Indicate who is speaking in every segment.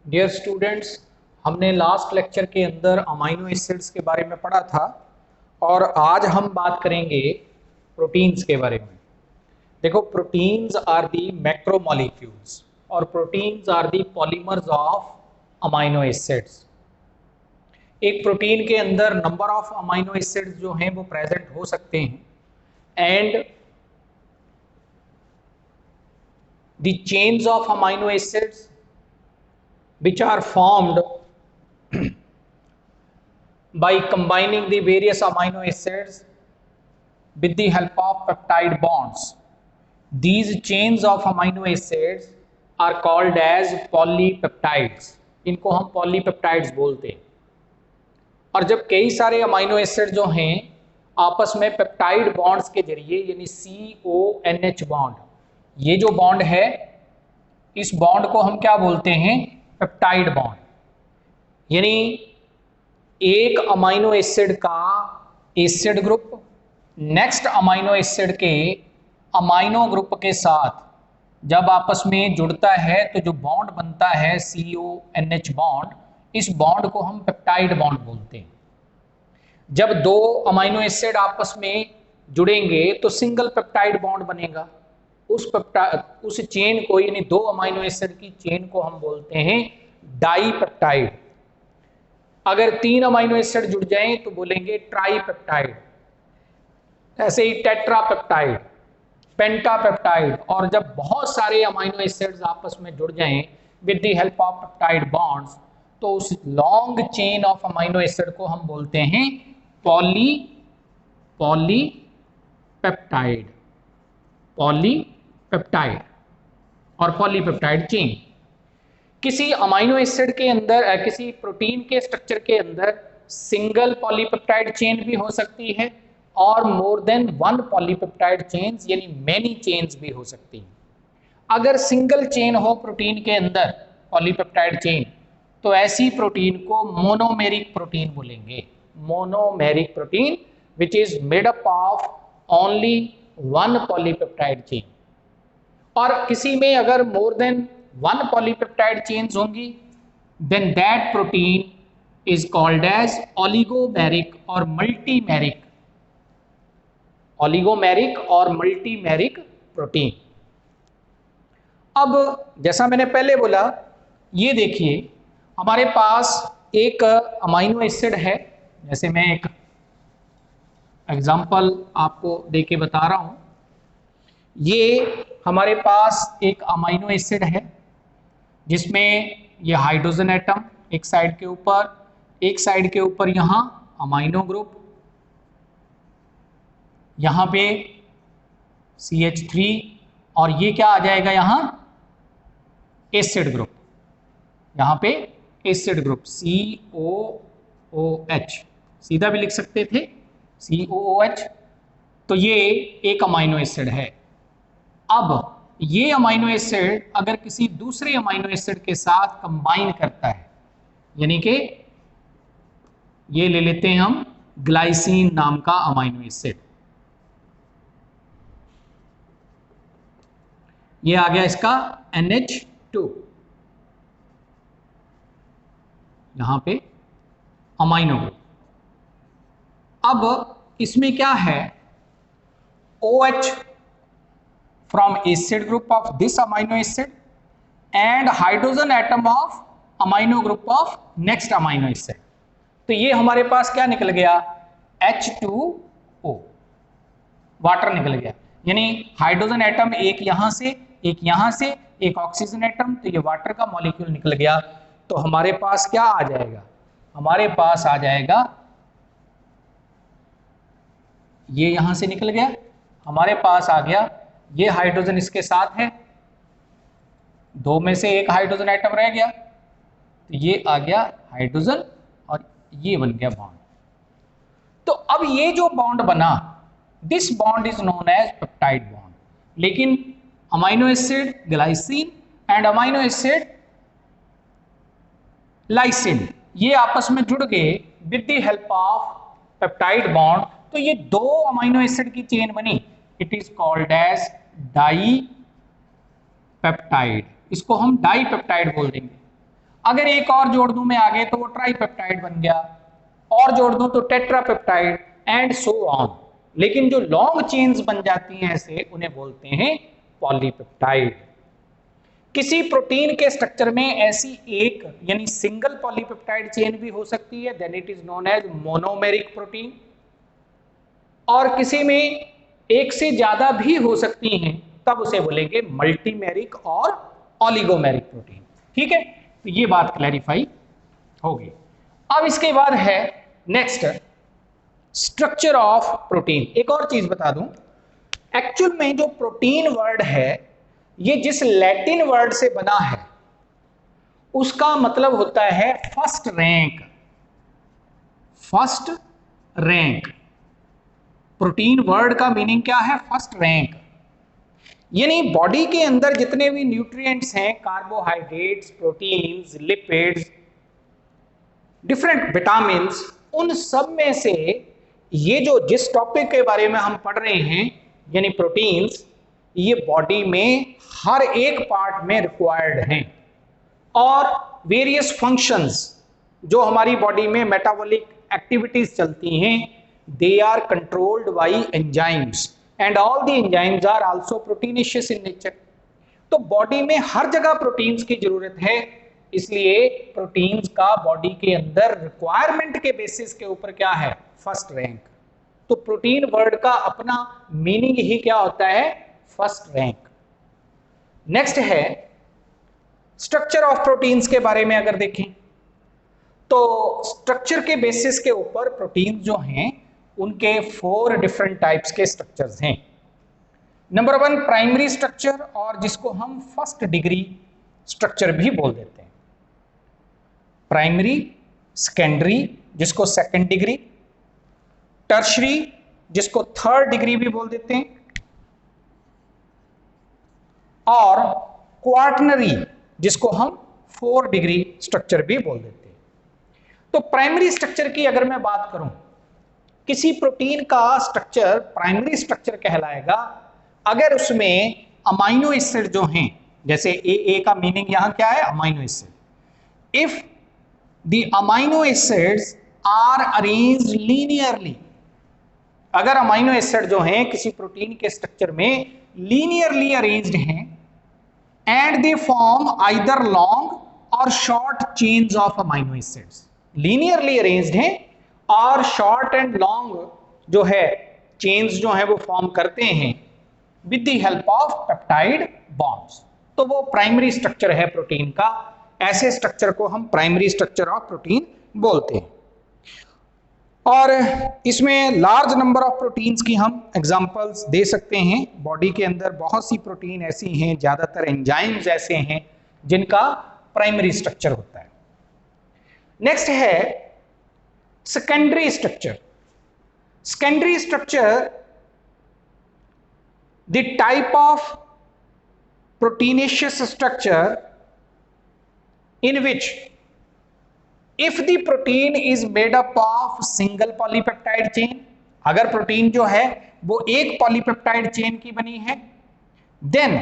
Speaker 1: Dear students, हमने last lecture के अंदर अमाइनो एसिड्स के बारे में पढ़ा था और आज हम बात करेंगे प्रोटीन्स के बारे में। देखो, प्रोटीन्स आर दी मैक्रोमोलिक्यूल्स और proteins are the polymers of amino acids. एक प्रोटीन के अंदर नंबर ऑफ अमाइनो एसिड्स जो हैं वो प्रेजेंट हो सकते हैं and the chains of amino acids which are formed by combining the various amino acids with the help of peptide bonds. These chains of amino acids are called as polypeptides. इनको हम polypeptides बोलते हैं। और जब कई सारे amino acid जो हैं आपस में पेप्टाइड बॉन्ड्स के जरिए यानी CONH बॉन्ड, ये जो बॉन्ड है इस बॉन्ड को हम क्या बोलते हैं? Peptide bond. यानी एक अमाइनो एसिड का acid group next amino acid के अमाइनो ग्रुप के साथ जब आपस में जुड़ता है तो जो बॉन्ड बनता है CONH बॉन्ड, इस बॉन्ड को हम पेप्टाइड बॉन्ड बोलते हैं। जब दो अमाइनो एसिड आपस में जुड़ेंगे तो सिंगल पेप्टाइड बॉन्ड बनेगा। उस चेन को यानी दो अमाइनो एसिड की चेन को हम बोलते हैं डाईपेप्टाइड। अगर तीन अमाइनो एसिड जुड़ जाएं तो बोलेंगे ट्राईपेप्टाइड, ऐसे ही टेट्रापेप्टाइड, पेंटापेप्टाइड। और जब बहुत सारे अमाइनो एसिड्स आपस में जुड़ जाएं with the help of peptide bonds तो उस long chain of amino acid को हम बोलते हैं पॉलीपेप्टाइड और पॉलीपेप्टाइड चेन। किसी अमाइनो एसिड के अंदर किसी प्रोटीन के स्ट्रक्चर के अंदर सिंगल पॉलीपेप्टाइड चेन भी हो सकती है और मोर देन वन पॉलीपेप्टाइड चेन्स यानी मेनी चेन्स भी हो सकती हैं। अगर सिंगल चेन हो प्रोटीन के अंदर पॉलीपेप्टाइड चेन तो ऐसी प्रोटीन को मोनोमेरिक प्रोटीन बोलेंगे। Monomeric protein which is made up of only one polypeptide chain. और किसी में अगर more than one polypeptide chains होंगी then that protein is called as oligomeric और मल्टीमेरिक। ओलिगोमेरिक और मल्टीमेरिक प्रोटीन। अब जैसा मैंने पहले बोला, ये देखिए हमारे पास एक अमाइनो एसिड है। जैसे मैं एक एग्जाम्पल आपको देके बता रहा हूं। ये हमारे पास एक अमाइनो एसिड है जिसमें ये हाइड्रोजन एटम एक साइड के ऊपर यहाँ अमाइनो ग्रुप, यहाँ पे CH3 और ये क्या आ जाएगा यहाँ एसिड ग्रुप। यहाँ पे एसिड ग्रुप COOH, सीधा भी लिख सकते थे COOH। तो ये एक अमाइनो एसिड है। अब ये अमाइनो एसिड अगर किसी दूसरे अमाइनो एसिड के साथ कंबाइन करता है, यानी कि ये ले लेते हैं हम ग्लाइसिन नाम का अमाइनो एसिड, ये आ गया इसका NH2, यहां पे अमाइनो ग्रुप। अब इसमें क्या है, OH from acid group of this amino acid and hydrogen atom of amino group of next amino acid। तो ये हमारे पास क्या निकल गया, H2O, वाटर निकल गया। यानी हाइड्रोजन एटम एक यहां से एक ऑक्सीजन एटम, तो ये वाटर का मॉलिक्यूल निकल गया। तो हमारे पास क्या आ जाएगा, हमारे पास आ जाएगा, ये यहां से निकल गया, हमारे पास आ गया, ये हाइड्रोजन इसके साथ है, दो में से एक हाइड्रोजन एटम रह गया, तो ये आ गया हाइड्रोजन और ये बन गया बॉन्ड। तो अब ये जो बॉन्ड बना, this bond is known as peptide bond. लेकिन amino acid glycine and amino acid lysine ये आपस में जुड़ गए with the help of peptide bond, तो ये दो अमाइनो एसिड की चेन बनी। It is called as dipeptide. इसको हम डाई पेप्टाइड बोल देंगे। अगर एक और जोड़ दूं मैं आगे तो वो ट्राइपेप्टाइड बन गया, और जोड़ दूं तो टेट्रापेप्टाइड एंड सो ऑन। लेकिन जो लॉन्ग चेन्स बन जाती हैं ऐसे, उन्हें बोलते हैं पॉलीपेप्टाइड। किसी प्रोटीन के स्ट्रक्चर में ऐसी एक यानी सिंगल पॉलीपेप्टाइड चेन भी हो सकती है, then it is known as monomeric protein. और किसी में एक से ज्यादा भी हो सकती हैं, तब उसे बोलेंगे मल्टीमेरिक और ऑलिगोमेरिक प्रोटीन। ठीक है, तो ये बात क्लैरिफाई होगी। अब इसके बाद है नेक्स्ट स्ट्रक्चर ऑफ प्रोटीन। एक और चीज बता दूं, एक्चुअल में जो प्रोटीन वर्ड है ये जिस लैटिन वर्ड से बना है उसका मतलब होता है first rank. First rank, protein word का मीनिंग क्या है? First rank. यानी बॉडी के अंदर जितने भी न्यूट्रिएंट्स हैं, carbohydrates, proteins, lipids, different vitamins, उन सब में से ये जो जिस टॉपिक के बारे में हम पढ़ रहे हैं यानी प्रोटीन्स, ये बॉडी में हर एक पार्ट में रिक्वायर्ड हैं। और वेरियस फंक्शंस जो हमारी बॉडी में मेटाबॉलिक एक्टिविटीज चलती हैं, they are controlled by enzymes and all the enzymes are also proteinaceous in nature. तो बॉडी में हर जगह प्रोटीन्स की जरूरत है, इसलिए प्रोटीन्स का बॉडी के अंदर रिक्वायरमेंट के बेसिस के ऊपर क्या है? First rank. तो प्रोटीन वर्ड का अपना मीनिंग ही क्या होता है? First rank. नेक्स्ट है स्ट्रक्चर ऑफ प्रोटीन्स के बारे में अगर देखें तो स्ट्रक्चर के बेसिस के ऊपर प्रोटीन जो हैं उनके 4 डिफरेंट टाइप्स के स्ट्रक्चर्स हैं। नंबर 1 प्राइमरी स्ट्रक्चर, और जिसको हम फर्स्ट डिग्री स्ट्रक्चर भी बोल देते हैं। प्राइमरी, सेकेंडरी जिसको सेकंड डिग्री, टर्शरी जिसको थर्ड डिग्री भी बोल देते हैं, और क्वार्टनरी जिसको हम 4 डिग्री स्ट्रक्चर भी बोल देते हैं। तो प्राइमरी स्ट्रक्चर की अगर मैं बात करूं, किसी प्रोटीन का स्ट्रक्चर प्राइमरी स्ट्रक्चर कहलाएगा अगर उसमें अमाइनो एसिड जो हैं, जैसे ए का मीनिंग यहां क्या है? Amino acid. If the amino acids are arranged linearly, अगर अमाइनो एसिड जो हैं किसी प्रोटीन के स्ट्रक्चर में लीनियरली अरेंज्ड हैं, and they form either long और short chains of amino acids, linearly arranged हैं और शॉर्ट एंड लॉन्ग जो है चेन्स जो है वो फॉर्म करते हैं with the help of peptide bonds, तो वो प्राइमरी स्ट्रक्चर है प्रोटीन का। ऐसे स्ट्रक्चर को हम प्राइमरी स्ट्रक्चर ऑफ प्रोटीन बोलते हैं। और इसमें लार्ज नंबर ऑफ प्रोटीन्स की हम एग्जांपल्स दे सकते हैं। बॉडी के अंदर बहुत सी प्रोटीन ऐसी हैं, ज्यादातर एंजाइम्स ऐसे हैं जिनका प्राइमरी स्ट्रक्चर होता है। नेक्स्ट है secondary structure. Secondary structure the type of proteinaceous structure in which if the protein is made up of single polypeptide chain, अगर प्रोटीन जो है वो एक पॉलीपेप्टाइड चेन की बनी है, then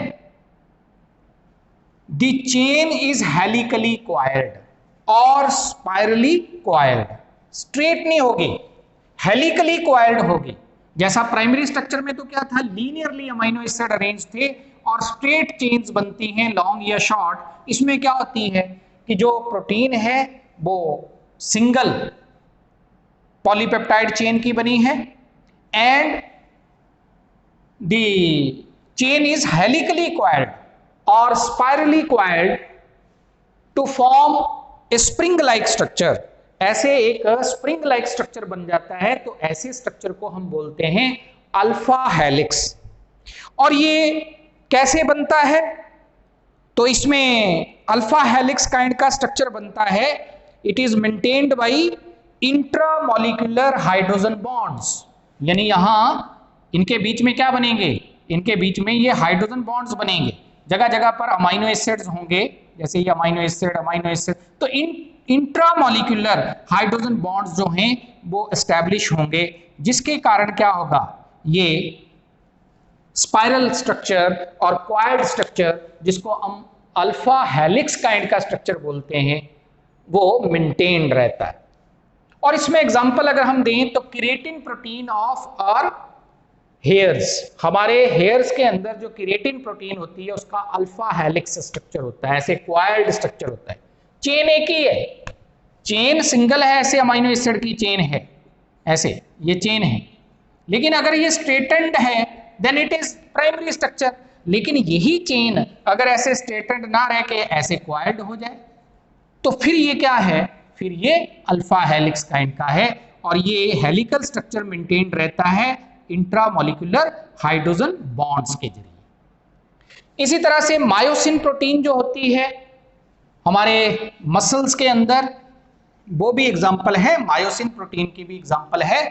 Speaker 1: the chain is helically coiled और spirally coiled, स्ट्रेट नहीं होगी, हेलिकली coiled होगी। जैसा प्राइमरी स्ट्रक्चर में तो क्या था? लीनियरली अमाइनो एसिड अरेंज थे और स्ट्रेट चेन्स बनती हैं लॉन्ग या शॉर्ट। इसमें क्या होती है कि जो प्रोटीन है वो सिंगल पॉलीपेप्टाइड चेन की बनी है and the chain is helically coiled और spirally coiled to form a spring like structure. ऐसे एक स्प्रिंग लाइक स्ट्रक्चर बन जाता है, तो ऐसे स्ट्रक्चर को हम बोलते हैं अल्फा हेलिक्स। और ये कैसे बनता है? तो इसमें अल्फा हेलिक्स काइंड का स्ट्रक्चर बनता है, it is maintained by intramolecular hydrogen bonds. यानी यहां इनके बीच में क्या बनेंगे? इनके बीच में ये हाइड्रोजन बॉन्ड्स बनेंगे। जगह जगह पर अमाइनो एसिड्स होंगे, जैसे ये अमाइनो एसिड, तो इन इंट्रामॉलिक्यूलर हाइड्रोजन बॉन्ड्स जो हैं वो एस्टैब्लिश होंगे, जिसके कारण क्या होगा? ये स्पाइरल स्ट्रक्चर और क्वाइल्ड स्ट्रक्चर जिसको हम अल्फा हेलिक्स काइंड का स्ट्रक्चर बोलते हैं वो मेंटेन्ड रहता है। और इसमें एग्जांपल अगर हम दें तो keratin protein of our hairs, हमारे हेयर्स के अंदर जो केराटिन प्रोटीन होती है उसका अल्फा हेलिक्स स्ट्रक्चर होता है, ऐसे क्वाइल्ड स्ट्रक्चर होता है। चेन एक ही है, चेन सिंगल है, ऐसे अमीनो एसिड की चेन है, ऐसे ये चेन है, लेकिन अगर ये स्ट्रेटेंड है then it is primary structure. लेकिन यही चेन अगर ऐसे स्ट्रेटेंड ना रह के ऐसे क्वाइल्ड हो जाए तो फिर ये क्या है, फिर ये अल्फा हेलिक्स काइंड का है, और ये हेलिकल स्ट्रक्चर मेंटेन रहता है इंट्रामोलिकुलर हाइड्रोजन बॉन्ड्स के जरिए। इसी तरह से मायोसिन प्रोटीन जो होती है हमारे मसल्स के अंदर, वो भी एग्जांपल है, मायोसिन प्रोटीन की भी एग्जांपल है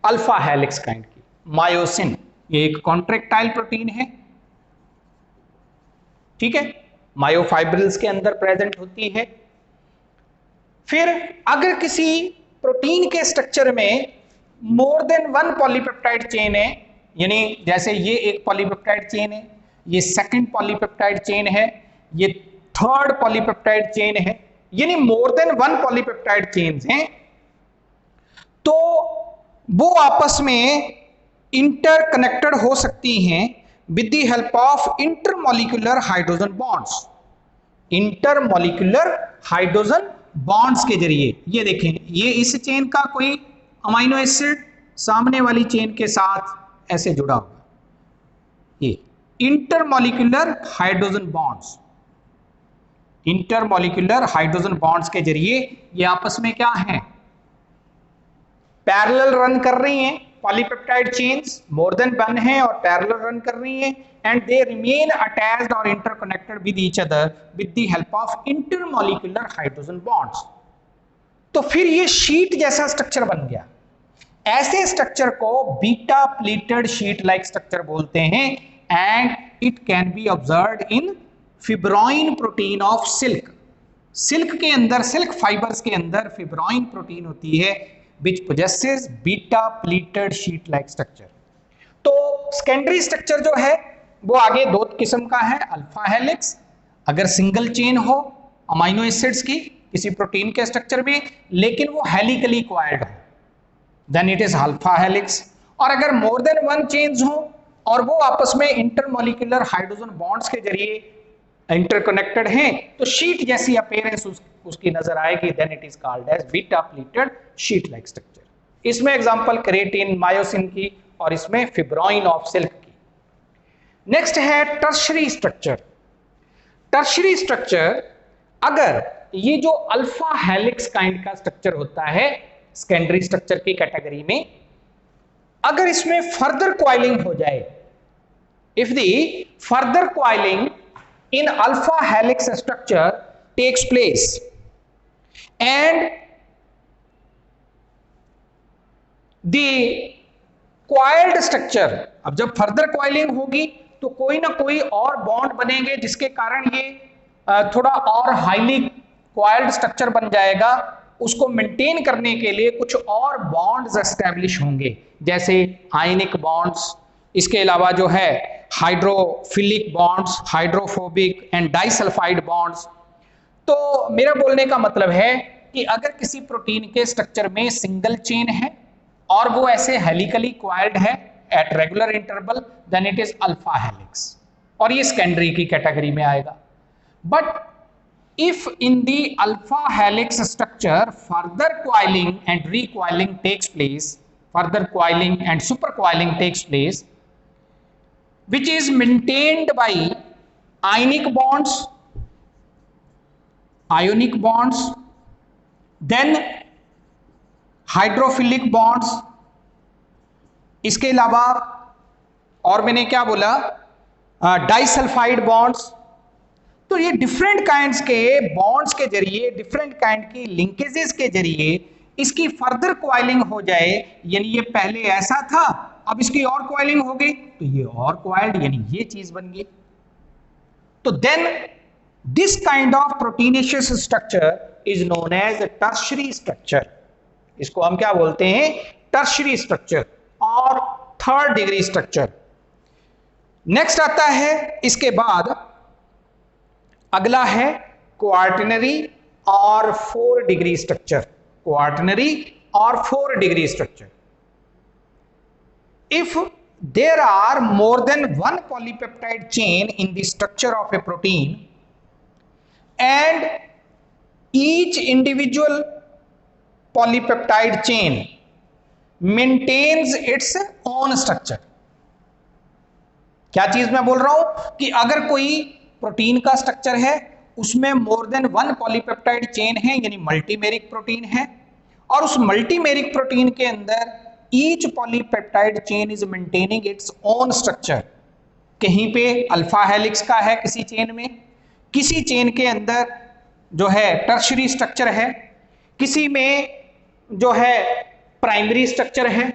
Speaker 1: अल्फा हेलिक्स काइंड की। मायोसिन ये एक कॉन्ट्रैक्टाइल प्रोटीन है, ठीक है, मायोफाइब्रिल्स के अंदर प्रेजेंट होती है। फिर अगर किसी प्रोटीन के स्ट्रक्चर में मोर देन वन पॉलीपेप्टाइड चेन है, यानी जैसे ये एक पॉलीपेप्टाइड चेन है, ये सेकंड पॉलीपेप्टाइड चेन है, ये थर्ड पॉलीपेप्टाइड चेन है, यानी मोर देन वन पॉलीपेप्टाइड चेन्स हैं, तो वो आपस में इंटरकनेक्टेड हो सकती हैं with the help of intermolecular hydrogen bonds. Intermolecular hydrogen bonds के जरिए, ये देखें, ये इस चेन का कोई अमीनो एसिड सामने वाली चेन के साथ ऐसे जुड़ा हुआ, ये intermolecular hydrogen bonds, intermolecular hydrogen bonds के जरिए ये आपस में क्या है, पैरेलल रन कर रही हैं, पॉलीपेप्टाइड चेन्स मोर देन वन है और पैरेलल रन कर रही हैं, एंड दे रिमेन अटैच्ड और interconnected with each other with the help of intermolecular hydrogen bonds. तो फिर ये शीट जैसा स्ट्रक्चर बन गया। ऐसे स्ट्रक्चर को beta pleated sheet like structure बोलते हैं, and it can be observed in fibroin protein of silk. Silk के अंदर, सिल्क फाइबर्स के अंदर फिब्रोइन प्रोटीन होती है which possesses beta pleated sheet like structure। तो सेकेंडरी स्ट्रक्चर जो है वो आगे दो किस्म का है, अल्फा हेलिक्स, अगर सिंगल चेन हो अमीनो एसिड्स की किसी प्रोटीन के स्ट्रक्चर में, लेकिन वो हेलिकली क्वाइल्ड हो, then it is alpha helix. और अगर मोर देन वन चेन्स हो और वो आपस में इंटरमॉलिक्यूलर हाइड्रोजन बॉन्ड्स के जरिए इंटरकनेक्टेड हैं, तो शीट जैसी अपीयरेंस उसकी नजर आएगी, then it is called as beta pleated sheet like structure. इसमें एग्जांपल केराटिन, मायोसिन की, और इसमें फिब्रोइन ऑफ सिल्क की। नेक्स्ट है टर्शरी स्ट्रक्चर। टर्शरी स्ट्रक्चर, अगर ये जो अल्फा हेलिक्स काइंड का स्ट्रक्चर होता है सेकेंडरी स्ट्रक्चर की कैटेगरी में, अगर इसमें फर्दर क्वाइलिंग हो जाए, if the further coiling in alpha helix structure takes place and the coiled structure, अब जब फर्दर क्वाइलिंग होगी तो कोई ना कोई और बॉन्ड बनेंगे जिसके कारण ये थोड़ा और हाईली क्वाइल्ड स्ट्रक्चर बन जाएगा। उसको मेंटेन करने के लिए कुछ और बॉन्ड्स एस्टेब्लिश होंगे, जैसे आयनिक बॉन्ड्स, इसके अलावा जो है hydrophilic bonds, hydrophobic and disulphide bonds. तो मेरा बोलने का मतलब है कि अगर किसी प्रोटीन के स्ट्रक्चर में सिंगल चेन है और वो ऐसे हेलिकली क्वाइल्ड है at regular interval, then it is alpha helix, और ये सेकेंडरी की कैटेगरी में आएगा। But if in the alpha helix structure further coiling and recoiling takes place, further coiling and supercoiling takes place, which is maintained by ionic bonds, ionic bonds, then hydrophilic bonds, इसके अलावा और मैंने क्या बोला, disulphide bonds. तो ये different kinds के bonds के जरिए, डिफरेंट काइंड की लिंकेजेस के जरिए इसकी फर्दर क्वाइलिंग हो जाए, यानी ये पहले ऐसा था अब इसकी और क्वाइलिंग हो गई तो ये और क्वाइल्ड, यानी ये चीज बन गई। तो then this kind of proteinaceous structure is known as tertiary structure. इसको हम क्या बोलते हैं, टर्शरी स्ट्रक्चर और थर्ड डिग्री स्ट्रक्चर। नेक्स्ट आता है इसके बाद अगला है क्वार्टनरी और 4 डिग्री स्ट्रक्चर, क्वार्टनरी और 4 degree structure. If there are more than one polypeptide chain in the structure of a protein and each individual polypeptide chain maintains its own structure। क्या चीज मैं बोल रहा हूं कि अगर कोई प्रोटीन का स्ट्रक्चर है, उसमें मोर देन वन पॉलीपेप्टाइड चेन है, यानी मल्टीमेरिक प्रोटीन है, और उस मल्टीमेरिक प्रोटीन के अंदर each polypeptide chain is maintaining its own structure. कहीं पे अल्फा हेलिक्स का है किसी चेन में, किसी चेन के अंदर जो है टर्शरी स्ट्रक्चर है, किसी में जो है प्राइमरी स्ट्रक्चर है।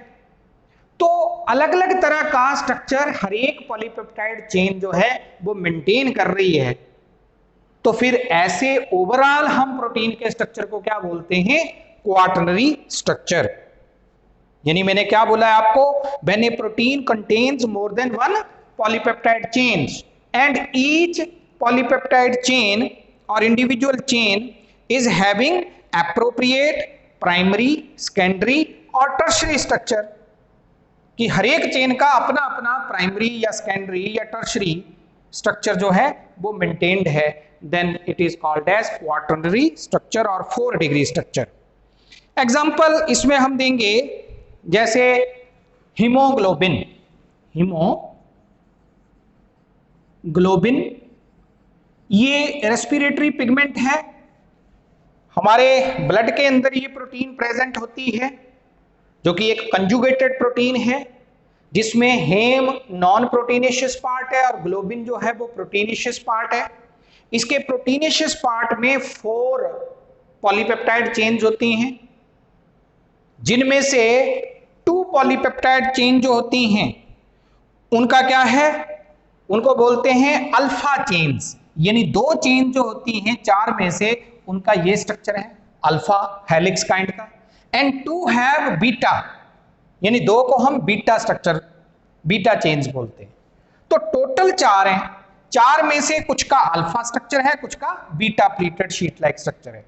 Speaker 1: तो अलग अलग तरह का स्ट्रक्चर हर एक पॉलीपेप्टाइड चेन जो है वो मेंटेन कर रही है। तो फिर ऐसे ओवरऑल हम प्रोटीन के स्ट्रक्चर को क्या बोलते हैं? Quaternary structure. यानी मैंने क्या बोला है आपको? When a protein contains more than one polypeptide chains and each polypeptide chain और individual chain is having appropriate primary, secondary और टर्शरी स्ट्रक्चर, कि हर एक चेन का अपना अपना प्राइमरी या सेकेंडरी या टर्शरी स्ट्रक्चर जो है वो मेंटेन्ड है, then it is called as quaternary structure और 4 डिग्री स्ट्रक्चर। एग्जाम्पल इसमें हम देंगे जैसे हीमोग्लोबिन। हीमोग्लोबिन ये रेस्पिरेटरी पिगमेंट है, हमारे ब्लड के अंदर ये प्रोटीन प्रेजेंट होती है, जो कि एक कंजुगेटेड प्रोटीन है, जिसमें हेम नॉन प्रोटीनेशियस पार्ट है और ग्लोबिन जो है वो प्रोटीनेशियस पार्ट है। इसके प्रोटीनेशियस पार्ट में 4 पॉलीपेप्टाइड चेन्स होती हैं, जिनमें से 2 पॉलीपेप्टाइड चेन जो होती हैं उनका क्या है? उनको बोलते हैं अल्फा चेन्स, यानी 2 चेन जो होती हैं 4 में से उनका ये स्ट्रक्चर है अल्फा हेलिक्स काइंड का, एंड 2 हैव बीटा, यानी 2 को हम बीटा स्ट्रक्चर, बीटा चेन्स बोलते हैं। तो टोटल 4 हैं, 4 में से कुछ का अल्फा स्ट्रक्चर है, कुछ का beta pleated sheet like structure है।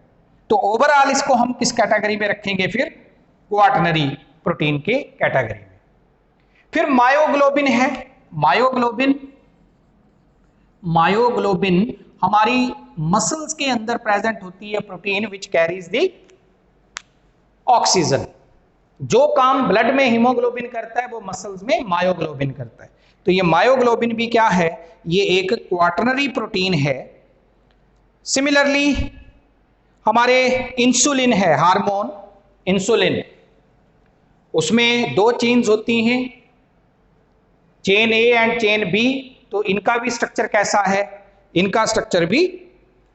Speaker 1: तो ओवरऑल इसको हम किस कैटेगरी में रखेंगे? फिर क्वार्टनरी प्रोटीन के कैटेगरी में। फिर मायोग्लोबिन है। मायोग्लोबिन हमारी मसल्स के अंदर प्रेजेंट होती है protein which carries the oxygen. जो काम ब्लड में हीमोग्लोबिन करता है वो मसल्स में मायोग्लोबिन करता है। तो ये मायोग्लोबिन भी क्या है? ये एक क्वार्टनरी प्रोटीन है। सिमिलरली हमारे इंसुलिन है, हार्मोन इंसुलिन, उसमें 2 चेन्स होती हैं, chain A and chain B. तो इनका भी स्ट्रक्चर कैसा है? इनका स्ट्रक्चर भी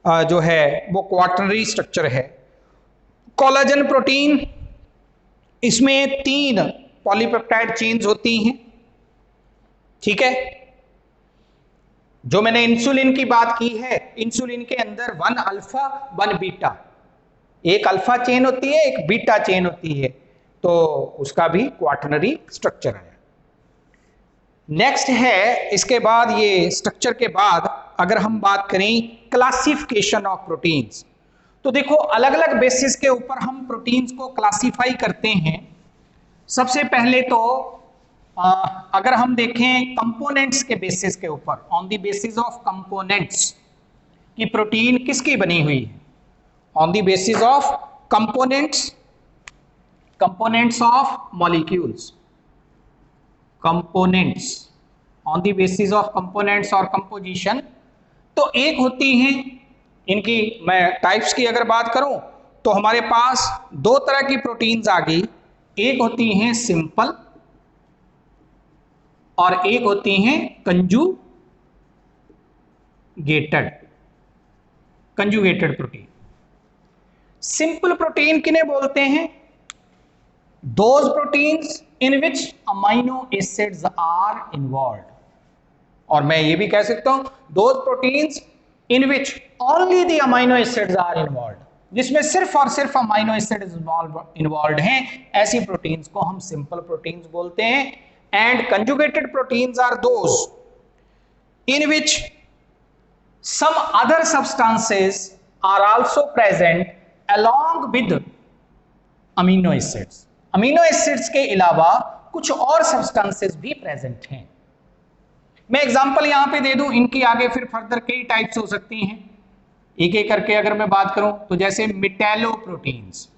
Speaker 1: जो है वो क्वार्टनरी स्ट्रक्चर है। कोलाजन प्रोटीन, इसमें 3 पॉलीपेप्टाइड चेन्स होती हैं, ठीक है। जो मैंने इंसुलिन की बात की है, इंसुलिन के अंदर 1 अल्फा 1 बीटा, एक अल्फा चेन होती है, एक बीटा चेन होती है, तो उसका भी क्वार्टनरी स्ट्रक्चर है। नेक्स्ट है, इसके बाद ये स्ट्रक्चर के बाद अगर हम बात करें क्लासिफिकेशन ऑफ प्रोटीन्स, तो देखो अलग अलग बेसिस के ऊपर हम प्रोटीन्स को क्लासिफाई करते हैं। सबसे पहले तो अगर हम देखें कंपोनेंट्स के बेसिस के ऊपर, on the basis of components, कि प्रोटीन किसकी बनी हुई है, on the basis of components, components of molecules, components on the basis of components और कंपोजिशन। तो एक होती हैं इनकी, मैं टाइप्स की अगर बात करूं तो हमारे पास 2 तरह की प्रोटीन्स आ गई, एक होती हैं सिंपल और एक होती हैं कंजुगेटेड प्रोटीन। सिंपल प्रोटीन किन्हें बोलते हैं? Those proteins in which amino acids are involved, और मैं ये भी कह सकता हूं those proteins in which only the amino acids are involved, जिसमें सिर्फ और सिर्फ अमाइनो एसिड्स इन्वॉल्व्ड हैं, ऐसी प्रोटीन्स को हम सिंपल प्रोटीन्स बोलते हैं। And conjugated proteins are those in which some other substances are also present along with amino acids. Amino acids के अलावा कुछ और सब्सटेंसेस भी प्रेजेंट हैं। मैं एग्जांपल यहां पे दे दूं, इनकी आगे फिर फर्दर कई टाइप्स हो सकती हैं। एक एक करके अगर मैं बात करूं तो जैसे मेटालोप्रोटीन्स,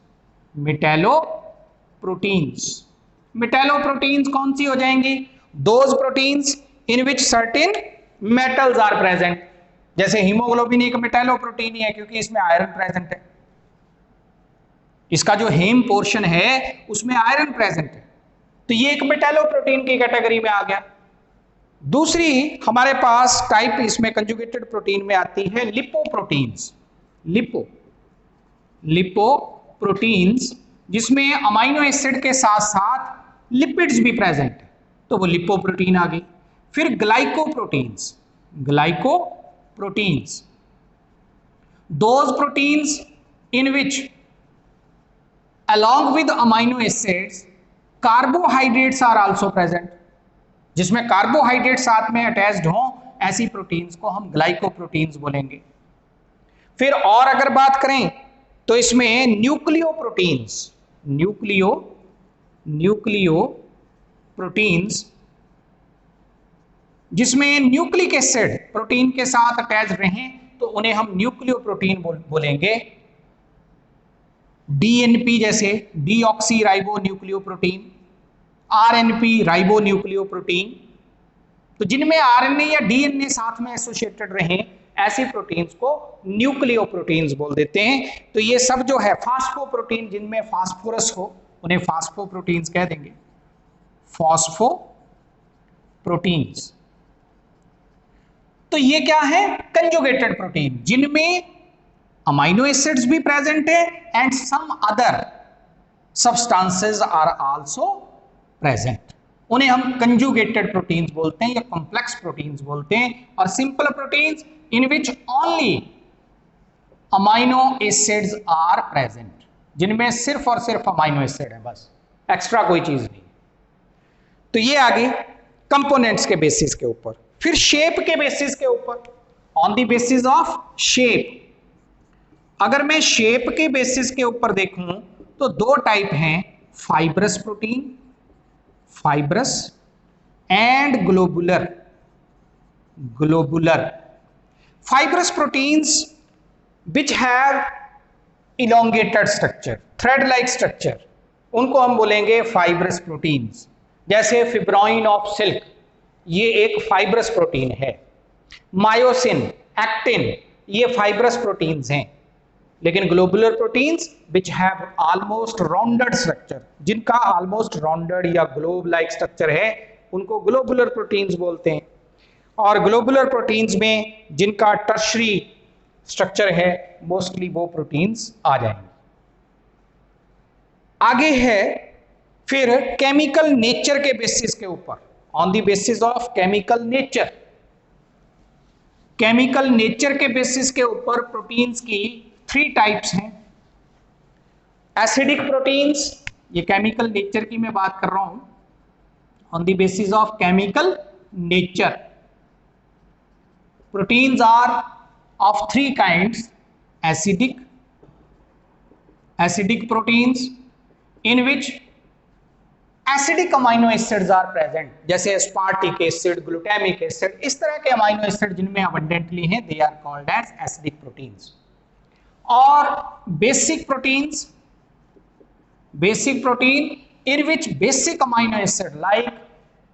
Speaker 1: मेटालोप्रोटीन्स कौन सी हो जाएंगी? Those proteins in which certain metals are present. जैसे हीमोग्लोबिन एक मेटालोप्रोटीन ही है क्योंकि इसमें आयरन प्रेजेंट है, इसका जो हेम पोर्शन है उसमें आयरन प्रेजेंट है, तो ये एक मेटालोप्रोटीन की कैटेगरी में आ गया। दूसरी हमारे पास टाइप इसमें कंजुगेटेड प्रोटीन में आती है लिपोप्रोटीन्स, लिपोप्रोटीन्स जिसमें अमाइनो एसिड के साथ साथ लिपिड्स भी प्रेजेंट है, तो वो लिपोप्रोटीन आ गई। फिर glycoproteins, those proteins in which along with amino acids carbohydrates are also present, जिसमें कार्बोहाइड्रेट साथ में अटैच्ड हों ऐसी प्रोटीन्स को हम ग्लाइकोप्रोटीन्स बोलेंगे। फिर और अगर बात करें तो इसमें न्यूक्लियोप्रोटीन्स जिसमें न्यूक्लिक एसिड प्रोटीन के साथ अटैच रहें तो उन्हें हम न्यूक्लियोप्रोटीन बोलेंगे। डीएनपी जैसे deoxy ribo nucleoprotein, RNP ribo nucleoprotein, तो जिनमें आरएनए या डीएनए साथ में एसोसिएटेड रहें ऐसी प्रोटीन्स को न्यूक्लियोप्रोटीन्स बोल देते हैं। तो ये सब जो है फास्फोप्रोटीन जिनमें फास्फोरस हो उन्हें फास्फोप्रोटीन्स कह देंगे, फास्फोप्रोटीन्स। तो ये क्या है? कंजुगेटेड प्रोटीन जिनमें अमाइनो एसिड्स भी प्रेजेंट है and some other substances are also present, उन्हें हम कंजुगेटेड प्रोटीन्स बोलते हैं या कॉम्प्लेक्स प्रोटीन्स बोलते हैं। और simple proteins in which only amino acids are present, जिनमें सिर्फ और सिर्फ अमाइनो एसिड है, बस एक्स्ट्रा कोई चीज नहीं। तो ये आगे कंपोनेंट्स के बेसिस के ऊपर। फिर शेप के बेसिस के ऊपर, on the basis of shape, अगर मैं शेप के बेसिस के ऊपर देखूं तो दो टाइप हैं, fibrous protein, fibrous and globular. Fibrous proteins which have elongated structure, thread like structure, उनको हम बोलेंगे फाइब्रस प्रोटीन्स। जैसे फिब्रोइन ऑफ सिल्क, ये एक फाइब्रस प्रोटीन है। मायोसिन, एक्टिन, ये फाइब्रस प्रोटीन्स हैं। लेकिन globular proteins which have almost rounded structure, जिनका ऑलमोस्ट राउंडेड या ग्लोब लाइक स्ट्रक्चर है, उनको ग्लोबुलर प्रोटीन्स बोलते हैं। और ग्लोबुलर प्रोटीन्स में जिनका टर्शरी स्ट्रक्चर है मोस्टली वो प्रोटीन्स आ जाएंगे। आगे है फिर केमिकल नेचर के बेसिस के ऊपर, on the basis of chemical nature. Chemical nature के बेसिस के ऊपर प्रोटीन्स की 3 टाइप्स हैं। एसिडिक प्रोटीन्स, ये केमिकल नेचर की मैं बात कर रहा हूं, on the basis of chemical nature. Proteins are of 3 kinds, acidic proteins in which acidic amino acids are present, जैसे एस्पार्टिक एसिड, ग्लूटामिक एसिड, इस तरह के अमाइनो एसिड जिनमें अबंडेंटली हैं, they are called as acidic proteins. और basic protein इन विच basic amino acid like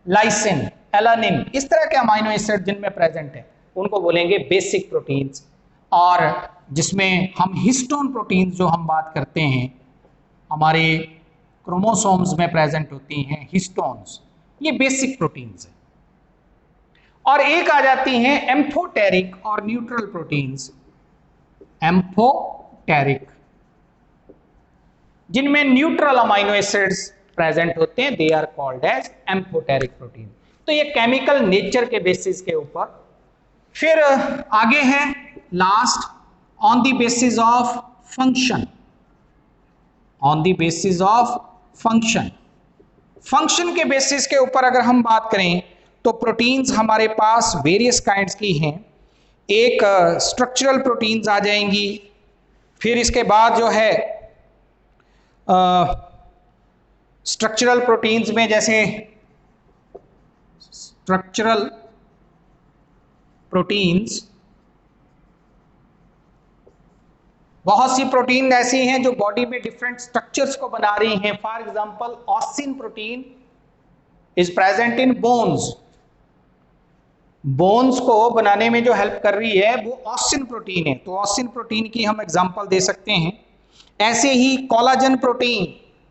Speaker 1: lysine, alanine, इस तरह के अमाइनो एसिड जिनमें प्रेजेंट है उनको बोलेंगे बेसिक प्रोटीन्स। और जिसमें हम हिस्टोन प्रोटीन्स जो हम बात करते हैं, हमारे क्रोमोसोम्स में प्रेजेंट होती हैं हिस्टोन्स, ये बेसिक प्रोटीन्स हैं। और एक आ जाती हैं एम्फोटेरिक और न्यूट्रल प्रोटीन्स, एम्फोटेरिक, जिनमें न्यूट्रल अमाइनो एसिड्स प्रेजेंट होते हैं, they are called as amphoteric protein. तो ये केमिकल नेचर के बेसिस के ऊपर। फिर आगे है last, on the basis of function, on the basis of function. Function के बेसिस के ऊपर अगर हम बात करें तो प्रोटीन्स हमारे पास वेरियस काइंड्स की हैं। एक स्ट्रक्चरल प्रोटीन्स आ जाएंगी, फिर इसके बाद जो है स्ट्रक्चरल प्रोटीन्स में जैसे स्ट्रक्चरल प्रोटीन्स, बहुत सी प्रोटीन ऐसी हैं जो बॉडी में डिफरेंट स्ट्रक्चर्स को बना रही हैं। For example ऑसिन protein is present in bones, bones को बनाने में जो हेल्प कर रही है वो ऑसिन प्रोटीन है, तो ऑसिन प्रोटीन की हम एग्जांपल दे सकते हैं। ऐसे ही collagen protein,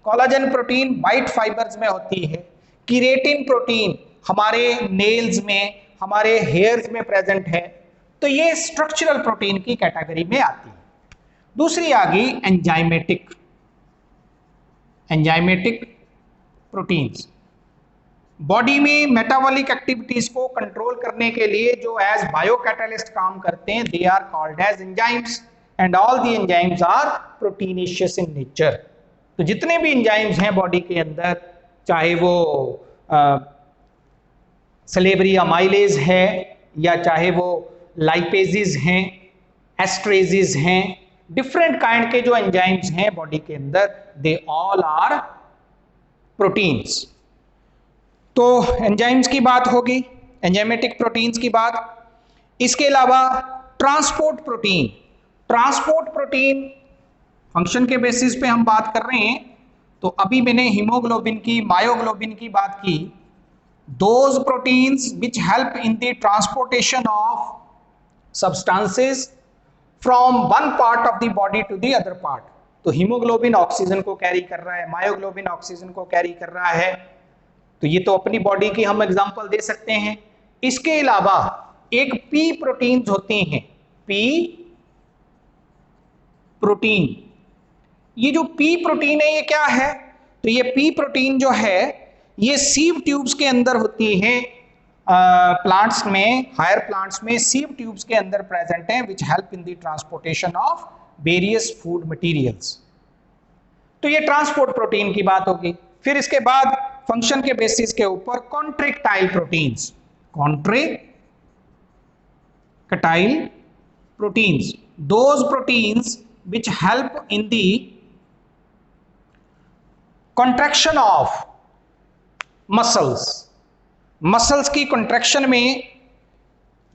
Speaker 1: collagen protein white fibres में होती है। कीरेटिन प्रोटीन हमारे नेल्स में, हमारे हेयर्स में प्रेजेंट है, तो ये स्ट्रक्चरल प्रोटीन की कैटेगरी में आती है। दूसरी आ गई एंजाइमेटिक, एंजाइमेटिक प्रोटीन्स, बॉडी में मेटाबॉलिक एक्टिविटीज को कंट्रोल करने के लिए जो एज बायोकैटालिस्ट काम करते हैं, they are called as enzymes and all the enzymes are proteinaceous in nature. तो जितने भी एंजाइम्स हैं बॉडी के अंदर, चाहे वो सेलेब्री अमाइलेज है या चाहे वो लाइपेजेस हैं, एस्ट्रेजेस हैं, डिफरेंट काइंड के जो एंजाइम्स हैं बॉडी के अंदर, दे ऑल आर प्रोटीन्स। तो एंजाइम्स की बात होगी, एंजाइमेटिक प्रोटीन्स की बात। इसके अलावा transport protein, transport protein function के बेसिस पे हम बात कर रहे हैं। तो अभी मैंने हीमोग्लोबिन की, मायोग्लोबिन की बात की। Those proteins which help in the transportation of substances from one part of the body to the other part. तो हीमोग्लोबिन ऑक्सीजन को कैरी कर रहा है, मायोग्लोबिन ऑक्सीजन को कैरी कर रहा है, तो ये तो अपनी बॉडी की हम एग्जांपल दे सकते हैं। इसके अलावा एक पी प्रोटीन्स होती हैं, पी प्रोटीन। ये जो पी प्रोटीन है ये क्या है? तो ये पी प्रोटीन जो है ये सीव ट्यूब्स के अंदर होती है, प्लांट्स में, हायर प्लांट्स में सीव ट्यूब्स के अंदर प्रेजेंट है, विच help in the transportation of various food materials. तो ये ट्रांसपोर्ट प्रोटीन की बात होगी। फिर इसके बाद फंक्शन के बेसिस के ऊपर contractile proteins, contractile proteins, those proteins which help in the contraction of muscles, muscles की कंट्रैक्शन में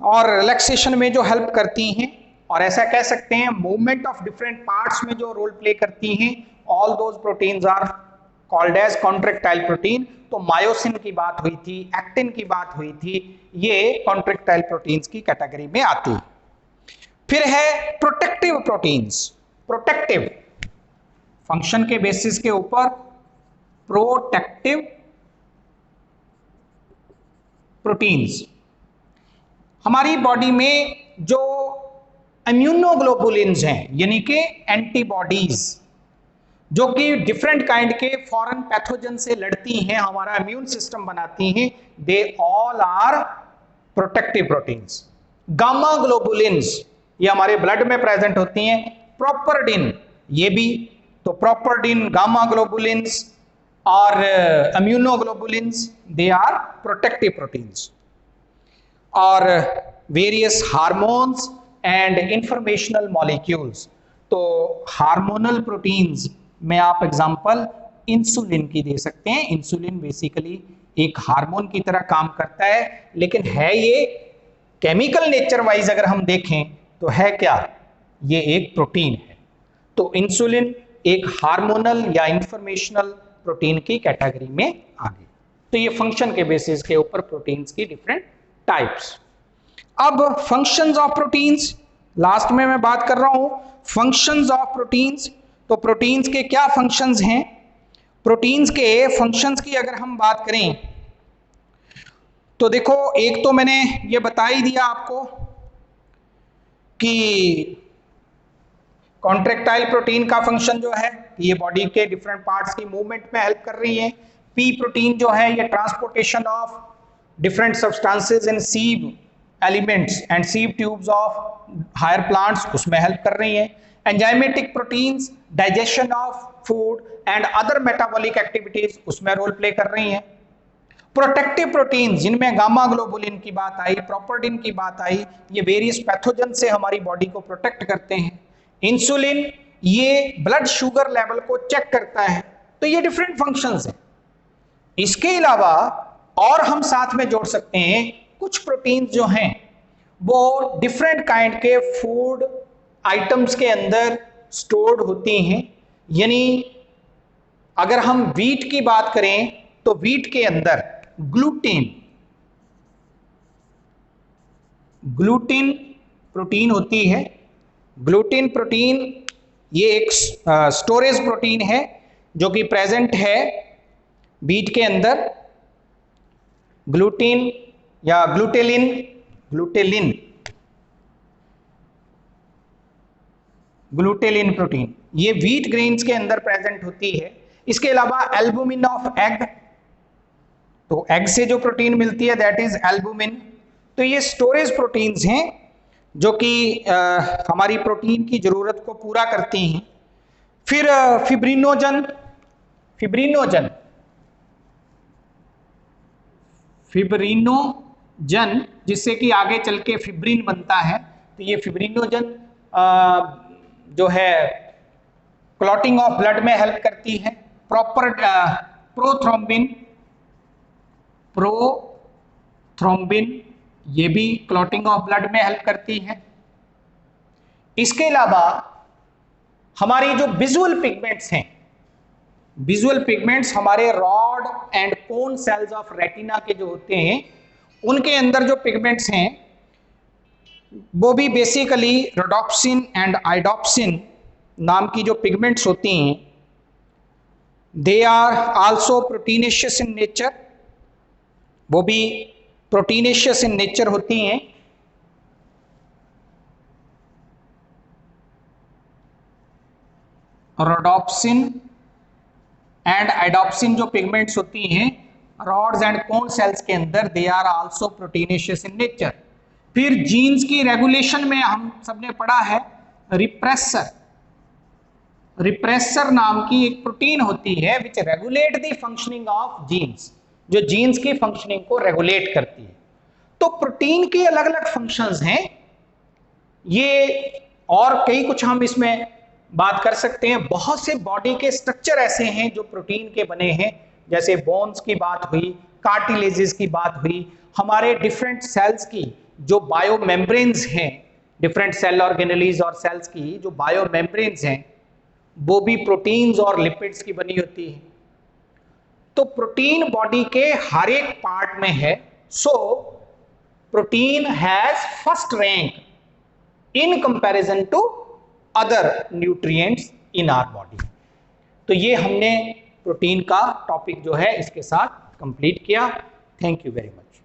Speaker 1: और रिलैक्सेशन में जो हेल्प करती हैं, और ऐसा कह सकते हैं मूवमेंट ऑफ डिफरेंट पार्ट्स में जो रोल प्ले करती हैं, all those proteins are called as contractile protein. तो मायोसिन की बात हुई थी, एक्टिन की बात हुई थी, ये कॉन्ट्रैक्टाइल प्रोटीन्स की कैटेगरी में आती है। फिर है प्रोटेक्टिव प्रोटीन्स, प्रोटेक्टिव फंक्शन के बेसिस के ऊपर प्रोटेक्टिव प्रोटीन्स। हमारी बॉडी में जो इम्यूनोग्लोबुलिन्स हैं, यानी कि एंटीबॉडीज, जो कि डिफरेंट काइंड के फॉरेन पैथोजन से लड़ती हैं, हमारा इम्यून सिस्टम बनाती हैं, they all are protective proteins. Gamma globulins ये हमारे ब्लड में प्रेजेंट होती हैं, प्रोपर्डिन ये भी, तो प्रोपर्डिन, गामा ग्लोबुलिन्स और immunoglobulins, they are protective proteins. और various hormones and informational molecules, तो हार्मोनल प्रोटीन्स में आप एग्जांपल इंसुलिन की दे सकते हैं। इंसुलिन बेसिकली एक हार्मोन की तरह काम करता है, लेकिन है ये केमिकल नेचर वाइज अगर हम देखें तो है क्या, ये एक प्रोटीन है। तो इंसुलिन एक हार्मोनल या इंफॉर्मेशनल प्रोटीन की कैटेगरी में आ गई। तो ये फंक्शन के बेसिस के ऊपर प्रोटीन्स की डिफरेंट टाइप्स। अब फंक्शंस ऑफ प्रोटीन्स, लास्ट में मैं बात कर रहा हूं फंक्शंस ऑफ प्रोटीन्स। तो प्रोटीन्स के क्या फंक्शंस हैं? प्रोटीन्स के फंक्शंस की अगर हम बात करें तो देखो, एक तो मैंने ये बता ही दिया आपको कि कॉन्ट्रैक्टाइल प्रोटीन का फंक्शन जो है ये बॉडी के डिफरेंट पार्ट्स की मूवमेंट में हेल्प कर रही है। पी प्रोटीन जो है ये transportation of different substances in sieve elements and sieve tubes of higher plants, उसमें हेल्प कर रही है। Enzymatic proteins digestion of food and other metabolic activities, उसमें रोल प्ले कर रही हैं। प्रोटेक्टिव प्रोटीन जिनमें गामा ग्लोबुलिन की बात आई, प्रोपर्टिन की बात आई, ये वेरियस पैथोजन से हमारी बॉडी को प्रोटेक्ट करते हैं। इंसुलिन ये ब्लड शुगर लेवल को चेक करता है। तो ये डिफरेंट फंक्शंस हैं। इसके अलावा और हम साथ में जोड़ सकते हैं कुछ प्रोटीन्स जो हैं वो डिफरेंट काइंड के फूड आइटम्स के अंदर स्टोर्ड होती हैं। यानी अगर हम व्हीट की बात करें तो व्हीट के अंदर ग्लूटिन प्रोटीन होती है। ग्लूटिन प्रोटीन ये एक स्टोरेज प्रोटीन है जो कि प्रेजेंट है व्हीट के अंदर। ग्लूटिन या ग्लूटेलिन प्रोटीन ये व्हीट ग्रेन्स के अंदर प्रेजेंट होती है। इसके अलावा एल्बुमिन ऑफ एग, तो एग से जो प्रोटीन मिलती है दैट इज एल्बुमिन। तो ये स्टोरेज प्रोटीन्स हैं जो कि हमारी प्रोटीन की जरूरत को पूरा करती हैं। फिर फिब्रिनोजन जिससे कि आगे चल के फिब्रिन बनता है। तो ये फिब्रिनोजन जो है क्लॉटिंग ऑफ ब्लड में हेल्प करती है। प्रोथ्रोम्बिन ये भी क्लॉटिंग ऑफ ब्लड में हेल्प करती है। इसके अलावा हमारी जो विजुअल पिगमेंट्स हैं, विजुअल पिगमेंट्स हमारे rod and cone cells of retina के जो होते हैं उनके अंदर जो पिगमेंट्स हैं वो भी बेसिकली रोडोप्सिन एंड आइडोप्सिन नाम की जो पिगमेंट्स होती हैं they are also proteinaceous in nature, वो भी प्रोटीनेशियस इन नेचर होती हैं। रोडोप्सिन एंड आइडोप्सिन जो पिगमेंट्स होती हैं रॉड्स एंड कोन सेल्स के अंदर they are also proteinaceous in nature. फिर जीन्स की रेगुलेशन में हम सबने पढ़ा है रिप्रेसर नाम की एक प्रोटीन होती है which regulate the functioning of genes, जो जीन्स की फंक्शनिंग को रेगुलेट करती है। तो प्रोटीन के अलग अलग फंक्शंस हैं ये, और कई कुछ हम इसमें बात कर सकते हैं। बहुत से बॉडी के स्ट्रक्चर ऐसे हैं जो प्रोटीन के बने हैं, जैसे बोन्स की बात हुई, कार्टिलेजेस की बात हुई, हमारे डिफरेंट सेल्स की जो बायो मेम्ब्रेन्स हैं, डिफरेंट सेल ऑर्गेनेलीज और सेल्स की जो बायो मेम्ब्रेन्स हैं वो भी प्रोटीन्स और लिपिड्स की बनी होती है। तो प्रोटीन बॉडी के हर एक पार्ट में है। So protein has first rank in comparison to other nutrients in our body. तो ये हमने प्रोटीन का टॉपिक जो है इसके साथ कंप्लीट किया। Thank you very much.